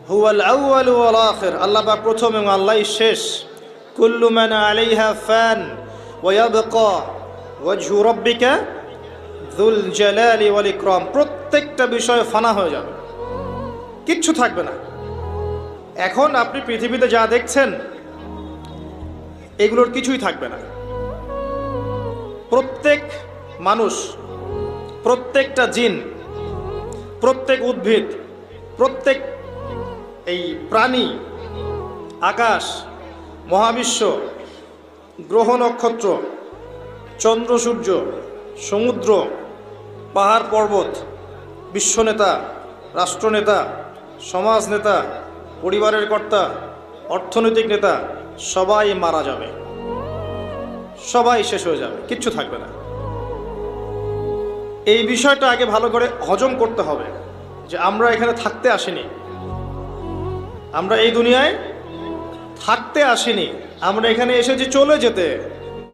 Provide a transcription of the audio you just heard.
হুয়াল আউয়ালু ওয়াল আখির, আল্লাহ পাক প্রথম এবং আল্লাহই শেষ। কুল্লু মান আলাইহা ফান ওয়া ইয়াবকা ওয়াজহু রাব্বিকা যুল জালালি ওয়াল ইকরাম। প্রত্যেকটা বিষয় ফানা হয়ে যাবে, কিচ্ছু থাকবে না। এখন আপনি পৃথিবীতে যা দেখছেন এগুলোর কিছুই থাকবে না। প্রত্যেক মানুষ, প্রত্যেকটা জিন, প্রত্যেক উদ্ভিদ, প্রত্যেক এই প্রাণী, আকাশ, মহাবিশ্ব, গ্রহ নক্ষত্র, চন্দ্র সূর্য, সমুদ্র, পাহাড় পর্বত, বিশ্বনেতা, রাষ্ট্রনেতা, সমাজ নেতা, পরিবারের কর্তা, অর্থনৈতিক নেতা, সবাই মারা যাবে, সবাই শেষ হয়ে যাবে, কিচ্ছু থাকবে না। এই বিষয়টা আগে ভালো করে হজম করতে হবে যে আমরা এখানে থাকতে আসিনি, আমরা এই দুনিয়ায় থাকতে আসিনি, আমরা এখানে এসেছি চলে যেতে।